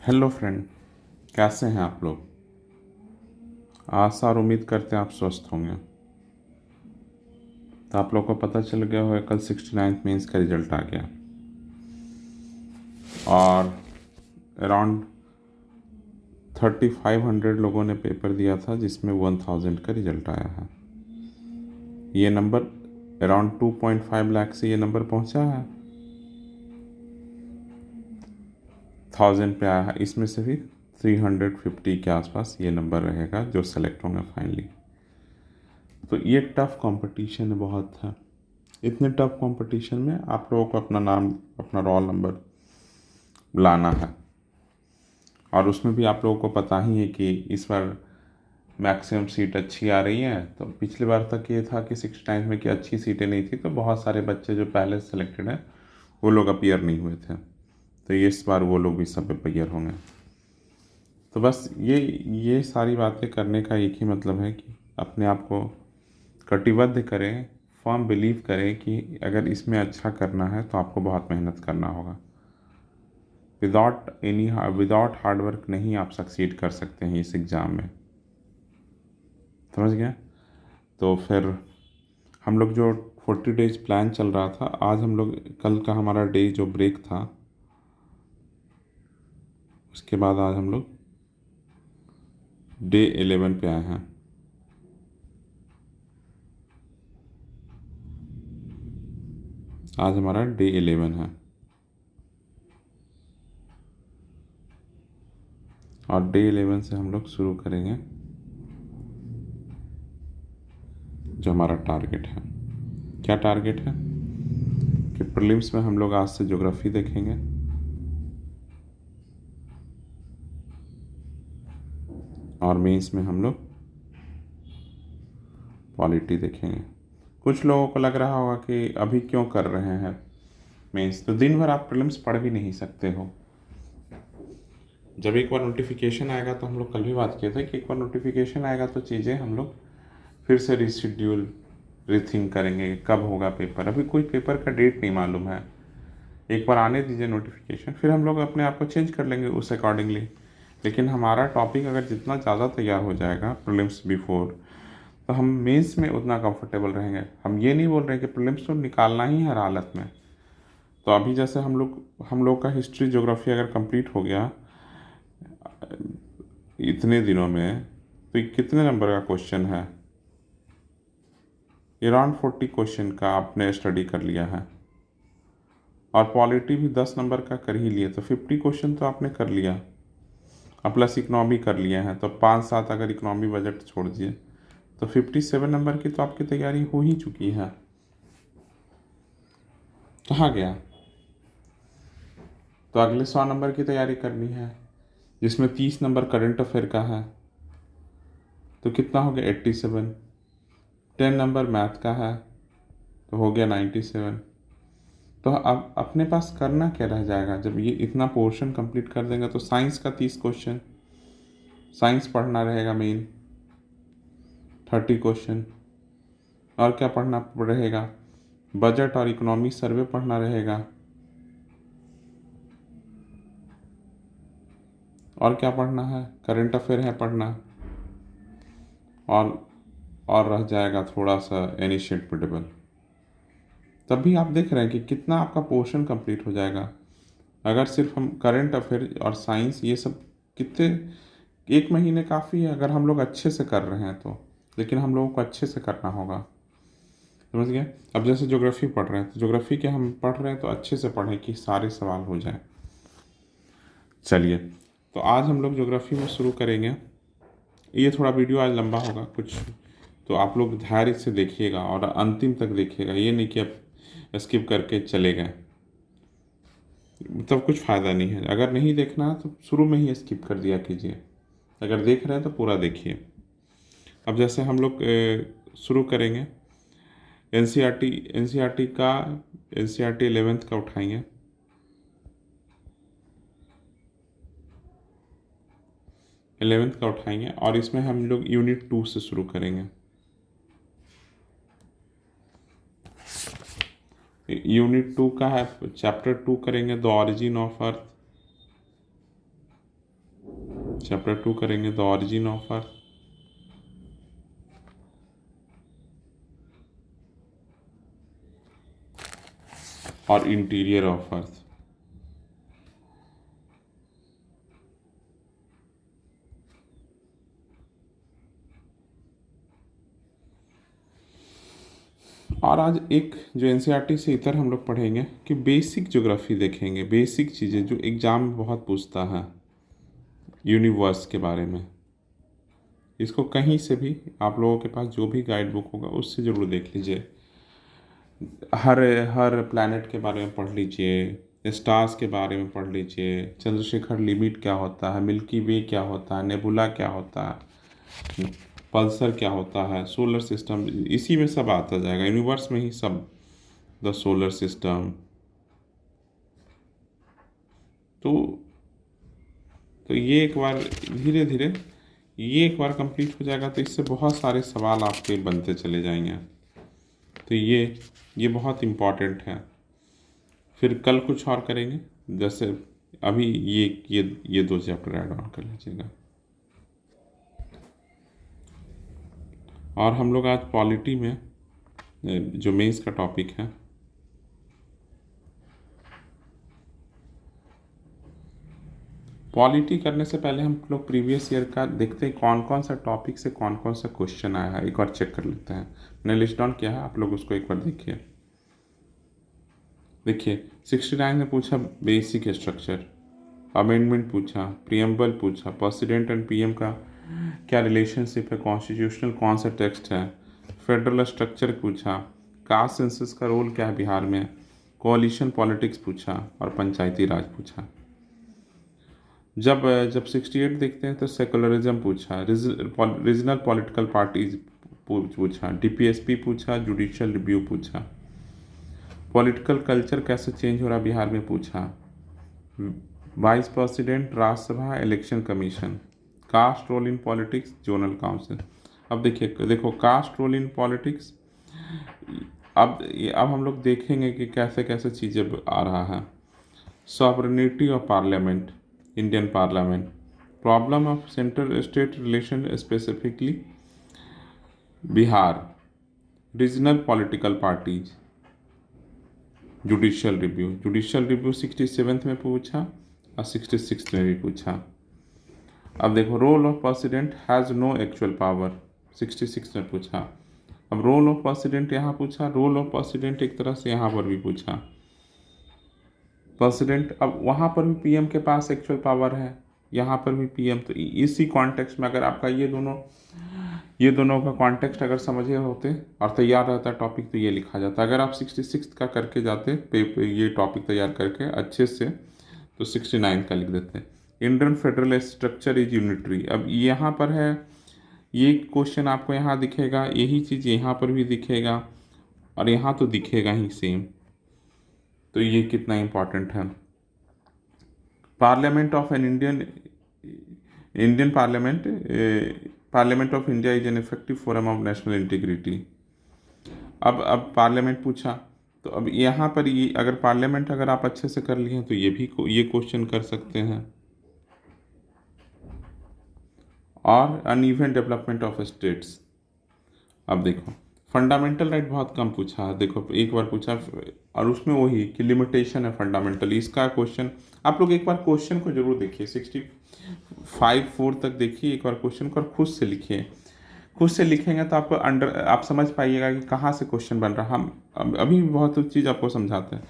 Hello friend, कैसे हैं आप लोग। आशा और उम्मीद करते हैं आप स्वस्थ होंगे। तो आप लोग को पता चल गया होगा कल 69th मेंस का रिजल्ट आ गया और अराउंड 3500 लोगों ने पेपर दिया था जिसमें 1000 का रिजल्ट आया है। ये नंबर अराउंड 2.5 लाख से ये नंबर पहुंचा है, 1000 पे आया है। इसमें से भी 350 के आसपास ये नंबर रहेगा जो सेलेक्ट होंगे फाइनली। तो ये टफ कंपटीशन बहुत है। इतने टफ कंपटीशन में आप लोगों को अपना नाम, अपना रोल नंबर लाना है। और उसमें भी आप लोगों को पता ही है कि इस बार मैक्सिमम सीट अच्छी आ रही है। तो पिछली बार तक ये था कि 69 में कि अच्छी सीटें नहीं थी, तो बहुत सारे बच्चे जो पहले सेलेक्टेड हैं वो लोग अपीयर नहीं हुए थे। तो ये इस बार वो लोग भी सब अपीयर होंगे। तो बस ये सारी बातें करने का एक ही मतलब है कि अपने आप को कटिबद्ध करें, फर्म बिलीव करें कि अगर इसमें अच्छा करना है तो आपको बहुत मेहनत करना होगा। विदाउट हार्ड वर्क नहीं आप सक्सीड कर सकते हैं इस एग्ज़ाम में, समझ गए। तो फिर हम लोग जो 40 डेज प्लान चल रहा था, आज हम लोग कल का हमारा डे जो ब्रेक था उसके बाद आज हम लोग डे 11 पे आए हैं। आज हमारा डे 11 है और डे 11 से हम लोग शुरू करेंगे जो हमारा टारगेट है। क्या टारगेट है कि प्रीलिम्स में हम लोग आज से ज्योग्राफी देखेंगे और मेंस में हम लोग पॉलिटी देखेंगे। कुछ लोगों को लग रहा होगा कि अभी क्यों कर रहे हैं मेंस, तो दिन भर आप प्रीलिम्स पढ़ भी नहीं सकते हो। जब एक बार नोटिफिकेशन आएगा, तो हम लोग कल भी बात किए थे कि एक बार नोटिफिकेशन आएगा तो चीज़ें हम लोग फिर से रिशेड्यूल रीथिंक करेंगे कब होगा पेपर। अभी कोई पेपर का डेट नहीं मालूम है, एक बार आने दीजिए नोटिफिकेशन, फिर हम लोग अपने आप को चेंज कर लेंगे उस अकॉर्डिंगली। लेकिन हमारा टॉपिक अगर जितना ज़्यादा तैयार हो जाएगा प्रीलिम्स बिफोर, तो हम मेंस में उतना कंफर्टेबल रहेंगे। हम ये नहीं बोल रहे कि प्रीलिम्स तो निकालना ही है हर हालत में। तो अभी जैसे हम लोग का हिस्ट्री ज्योग्राफी अगर कंप्लीट हो गया इतने दिनों में, तो ये कितने नंबर का क्वेश्चन है, अराउंड 40 क्वेश्चन का आपने स्टडी कर लिया है। और पॉलिटी भी 10 नंबर का कर ही लिए, तो 50 क्वेश्चन तो आपने कर लिया। और प्लस इकोनॉमी कर लिया है, तो 5-7 अगर इकोनॉमी बजट छोड़ दिए तो 57 नंबर की तो आपकी तैयारी हो ही चुकी है। कहाँ गया, तो अगले 100 नंबर की तैयारी करनी है जिसमें 30 नंबर करंट अफेयर का है। तो कितना हो गया 87। 10 नंबर मैथ का है तो हो गया 97। तो अब अपने पास करना क्या रह जाएगा जब ये इतना पोर्शन कंप्लीट कर देंगे। तो साइंस का 30 क्वेश्चन साइंस पढ़ना रहेगा मेन, 30 क्वेश्चन। और क्या पढ़ना रहेगा, बजट और इकोनॉमी सर्वे पढ़ना रहेगा। और क्या पढ़ना है, करंट अफेयर है पढ़ना। और और रह जाएगा थोड़ा सा एनिशिएट टेबल। तब भी आप देख रहे हैं कि कितना आपका पोर्शन कंप्लीट हो जाएगा अगर सिर्फ हम करंट अफेयर और साइंस ये सब कितने, एक महीने काफ़ी है अगर हम लोग अच्छे से कर रहे हैं तो। लेकिन हम लोगों को अच्छे से करना होगा, समझ गए। अब जैसे ज्योग्राफी पढ़ रहे हैं तो ज्योग्राफी के हम पढ़ रहे हैं तो अच्छे से पढ़ें कि सारे सवाल हो जाए। चलिए, तो आज हम लोग ज्योग्राफी में शुरू करेंगे। ये थोड़ा वीडियो आज लंबा होगा कुछ, तो आप लोग धैर्य से देखिएगा और अंतिम तक देखिएगा। ये नहीं कि आप स्किप करके चले गए, तब कुछ फ़ायदा नहीं है। अगर नहीं देखना है तो शुरू में ही स्किप कर दिया कीजिए, अगर देख रहे हैं तो पूरा देखिए। अब जैसे हम लोग शुरू करेंगे एनसीईआरटी का, एनसीईआरटी 11th का उठाएंगे। एलेवेंथ का उठाएंगे और इसमें हम लोग यूनिट 2 से शुरू करेंगे। यूनिट 2 का है, चैप्टर 2 करेंगे the origin of earth. Chapter 2 करेंगे द ऑरिजिन ऑफ अर्थ, और इंटीरियर ऑफ अर्थ। और आज एक जो एनसीईआरटी से इतर हम लोग पढ़ेंगे कि बेसिक ज्योग्राफी देखेंगे, बेसिक चीज़ें जो एग्ज़ाम में बहुत पूछता है यूनिवर्स के बारे में। इसको कहीं से भी आप लोगों के पास जो भी गाइड बुक होगा उससे ज़रूर देख लीजिए। हर हर प्लैनेट के बारे में पढ़ लीजिए, स्टार्स के बारे में पढ़ लीजिए, चंद्रशेखर लिमिट क्या होता है, मिल्की वे क्या होता है, नेबुला क्या होता है, पल्सर क्या होता है, सोलर सिस्टम, इसी में सब आता जाएगा, यूनिवर्स में ही सब, द सोलर सिस्टम। तो ये एक बार धीरे धीरे ये एक बार कंप्लीट हो जाएगा तो इससे बहुत सारे सवाल आपके बनते चले जाएंगे। तो ये बहुत इम्पॉर्टेंट है। फिर कल कुछ और करेंगे, जैसे अभी ये 2 चैप्टर ऐड ऑन कर लीजिएगा। और हम लोग आज पॉलिटी में जो मेंस का टॉपिक है, पॉलिटी करने से पहले हम लोग प्रीवियस ईयर का देखते हैं कौन कौन सा टॉपिक से कौन कौन सा क्वेश्चन आया है, एक बार चेक कर लेते हैं। मैंने लिस्ट डाउन किया है, आप लोग उसको एक बार देखिए। 69 में पूछा बेसिक स्ट्रक्चर, अमेंडमेंट पूछा, प्रीएम्बल पूछा, प्रेसिडेंट एंड पीएम का क्या रिलेशनशिप है, कॉन्स्टिट्यूशनल कौन सा टेक्स्ट है, फेडरल स्ट्रक्चर पूछा, कास्ट सेंसस का रोल क्या है बिहार में, कोalition पॉलिटिक्स पूछा, और पंचायती राज पूछा। जब 68 देखते हैं तो सेकुलरिज्म पूछा, रीजनल पॉलिटिकल पार्टीज पूछा, डीपीएसपी पूछा, जुडिशियल रिव्यू पूछा, पॉलिटिकल कल्चर कैसे चेंज हो रहा बिहार में पूछा, vice president Rajya Sabha election commission, caste role in politics zonal council. अब देखो कास्ट रोल इन पॉलिटिक्स, अब हम लोग देखेंगे कि कैसे कैसे चीज़ें आ रहा है। Sovereignty of parliament, Indian parliament, problem of central state relation specifically Bihar, regional political parties, judicial review 67 में पूछा और 66 में भी पूछा। अब देखो role of president has no actual power, 66 में पूछा। अब रोल ऑफ प्रेसिडेंट यहाँ पूछा, रोल ऑफ प्रेसिडेंट एक तरह से यहाँ पर भी पूछा। प्रेसिडेंट, अब वहाँ पर भी पीएम के पास एक्चुअल पावर है, यहाँ पर भी पीएम। तो इसी कॉन्टेक्स्ट में अगर आपका ये दोनों का कॉन्टेक्स्ट अगर समझे होते और तैयार रहता टॉपिक तो ये लिखा जाता। अगर आप 66 का करके जाते ये टॉपिक तैयार करके अच्छे से तो 69 का लिख देते। Indian federal structure is unitary, अब यहाँ पर है, ये क्वेश्चन आपको यहाँ दिखेगा, यही चीज़ यहाँ पर भी दिखेगा और यहाँ तो दिखेगा ही सेम। तो ये कितना इम्पॉर्टेंट है। Parliament of an Indian parliament of India is an effective forum of national integrity. अब पार्लियामेंट पूछा, तो अब यहाँ पर ये अगर पार्लियामेंट अगर आप अच्छे से कर लिए तो ये क्वेश्चन कर सकते हैं। और अनइवन डेवलपमेंट ऑफ स्टेट्स, अब देखो फंडामेंटल राइट बहुत कम पूछा है, देखो एक बार पूछा और उसमें वही कि लिमिटेशन है फंडामेंटल, इसका क्वेश्चन आप लोग एक बार क्वेश्चन को जरूर देखिए, 65-4 तक देखिए एक बार क्वेश्चन को और खुद से लिखिए। खुद से लिखेंगे तो आपको आप समझ पाइएगा कि कहाँ से क्वेश्चन बन रहा। हम अभी भी बहुत चीज़ आपको समझाते हैं।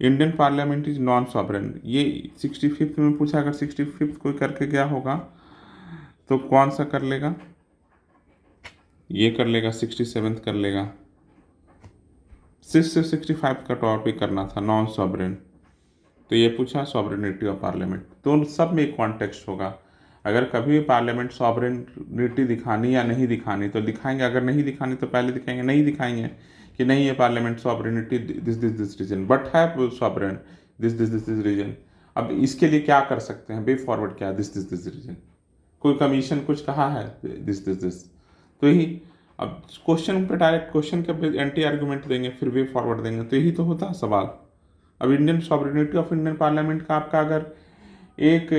Indian parliament is non sovereign, ये 65 में पूछा, अगर 65 कोई करके गया होगा तो कौन सा कर लेगा, ये कर लेगा, 67 कर लेगा, 6 से 65 का टॉपिक करना था नॉन सॉवरेन, तो ये पूछा सॉवरेनिटी ऑफ पार्लियामेंट। तो सब में एक कॉन्टेक्स्ट होगा। अगर कभी भी पार्लियामेंट सॉवरेनिटी दिखानी या नहीं दिखानी तो दिखाएंगे, अगर नहीं दिखानी तो पहले दिखाएंगे, नहीं दिखाएंगे कि नहीं ये parliament sovereignty this reason but है सॉवरेन दिस रीजन। अब इसके लिए क्या कर सकते हैं, वे फॉरवर्ड क्या है, दिस रीजन, कोई कमीशन कुछ कहा है दिस, तो यही अब क्वेश्चन पे डायरेक्ट क्वेश्चन के एंटी आर्गूमेंट देंगे फिर वे फॉरवर्ड देंगे, तो यही तो होता है सवाल। अब Indian sovereignty of Indian parliament का आपका अगर एक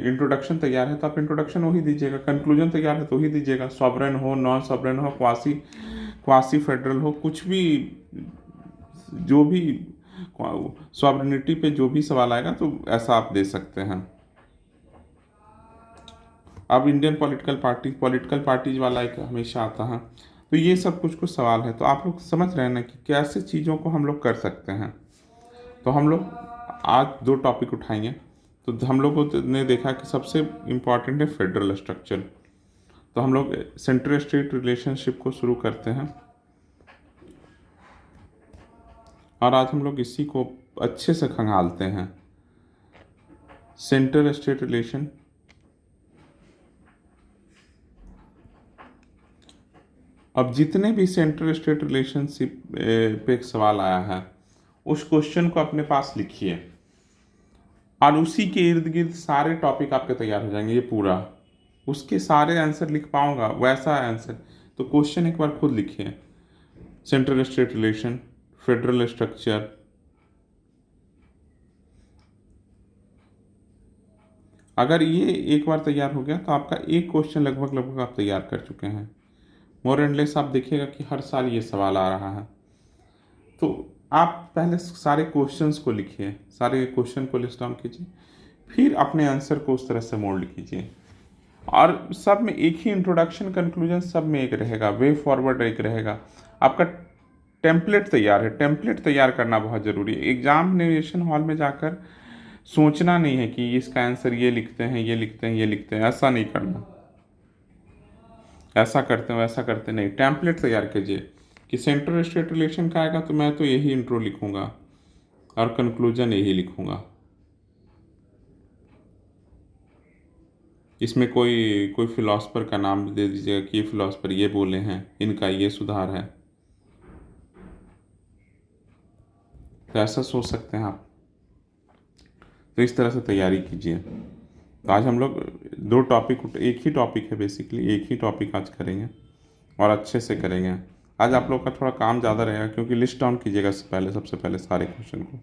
इंट्रोडक्शन तैयार है तो आप इंट्रोडक्शन वही दीजिएगा, कंक्लूजन तैयार है तो वही दीजिएगा। सॉवरेन हो, नॉन सॉवरेन हो, क्वासी फेडरल हो, कुछ भी, जो भी सॉवरेनिटी पे जो भी सवाल आएगा तो ऐसा आप दे सकते हैं। अब इंडियन पॉलिटिकल पार्टीज वाला एक हमेशा आता है। तो ये सब कुछ कुछ सवाल है, तो आप लोग समझ रहे हैं ना कि कैसे चीज़ों को हम लोग कर सकते हैं। तो हम लोग आज दो टॉपिक उठाएंगे। तो हम लोगों ने देखा कि सबसे इम्पॉर्टेंट है फेडरल स्ट्रक्चर। तो हम लोग सेंट्रल स्टेट रिलेशनशिप को शुरू करते हैं, और आज हम लोग इसी को अच्छे से खंगालते हैं। सेंट्रल स्टेट रिलेशन, अब जितने भी सेंट्रल स्टेट रिलेशनशिप पे एक सवाल आया है उस क्वेश्चन को अपने पास लिखिए, और उसी के इर्द गिर्द सारे टॉपिक आपके तैयार हो जाएंगे। ये पूरा उसके सारे आंसर लिख पाऊंगा वैसा आंसर। तो क्वेश्चन एक बार खुद लिखिए, central state relation, federal structure, अगर ये एक बार तैयार हो गया तो आपका एक क्वेश्चन लगभग आप तैयार कर चुके हैं। मोर एंड लेस आप देखिएगा कि हर साल ये सवाल आ रहा है। तो आप पहले सारे क्वेश्चंस को लिखिए, सारे क्वेश्चन को लिस्ट डाउन कीजिए, फिर अपने आंसर को उस तरह से मोल्ड कीजिए। और सब में एक ही इंट्रोडक्शन कंक्लूजन सब में एक रहेगा, वे फॉरवर्ड एक रहेगा। आपका टेम्पलेट तैयार है, टेम्पलेट तैयार करना बहुत ज़रूरी है। एग्जामिनेशन हॉल में जाकर सोचना नहीं है कि इसका आंसर ये लिखते हैं, ये लिखते हैं, ये लिखते हैं, ऐसा नहीं करना। ऐसा करते हैं वैसा करते नहीं, टेम्पलेट तैयार कीजिए कि सेंट्रल स्टेट रिलेशन का आएगा तो मैं तो यही इंट्रो लिखूंगा और कंक्लूजन यही लिखूंगा। इसमें कोई फिलोसफर का नाम दे दीजिएगा कि ये फिलोसफर ये बोले हैं, इनका ये सुधार है। तो ऐसा सोच सकते हैं आप। तो इस तरह से तैयारी कीजिए। तो आज हम लोग दो टॉपिक, एक ही टॉपिक है बेसिकली, एक ही टॉपिक आज करेंगे और अच्छे से करेंगे। आज आप लोग का थोड़ा काम ज़्यादा रहेगा क्योंकि लिस्ट डाउन कीजिएगा सबसे पहले सारे क्वेश्चन को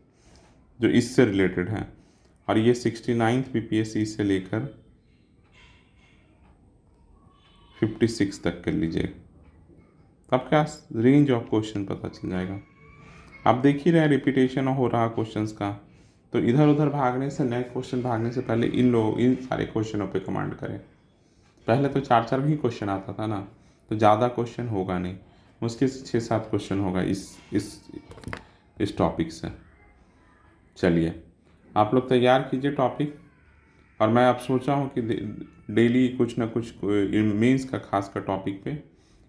जो इससे रिलेटेड हैं। और ये 69th BPSC से लेकर 56 तक कर लीजिए, तब क्या रेंज ऑफ क्वेश्चन पता चल जाएगा। आप देख ही रहे हैं रिपीटेशन हो रहा क्वेश्चंस का, तो इधर उधर भागने से, नए क्वेश्चन भागने से पहले इन सारे क्वेश्चनों पे कमांड करें। पहले तो 4 ही क्वेश्चन आता था ना, तो ज़्यादा क्वेश्चन होगा नहीं, मुश्किल से 6-7 क्वेश्चन होगा इस टॉपिक से। चलिए आप लोग तैयार कीजिए टॉपिक, और मैं अब सोचा हूँ कि डेली कुछ ना कुछ मेंस का खास कर टॉपिक पे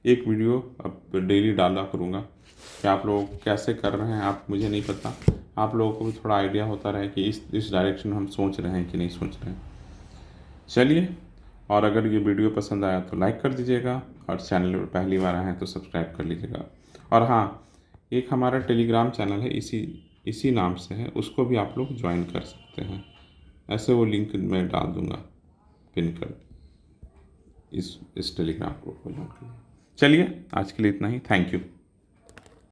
एक वीडियो अब डेली डाला करूँगा कि आप लोग कैसे कर रहे हैं। आप, मुझे नहीं पता, आप लोगों को भी थोड़ा आइडिया होता रहे कि इस डायरेक्शन में हम सोच रहे हैं कि नहीं सोच रहे हैं। चलिए, और अगर ये वीडियो पसंद आया तो लाइक कर दीजिएगा, और चैनल पर पहली बार आए हैं तो सब्सक्राइब कर लीजिएगा। और हाँ, एक हमारा टेलीग्राम चैनल है, इसी नाम से है, उसको भी आप लोग ज्वाइन कर सकते हैं। ऐसे वो लिंक मैं डाल दूँगा पिन कर इस टेलीग्राम ग्रुप को ज्वाइन करिए। चलिए आज के लिए इतना ही, थैंक यू।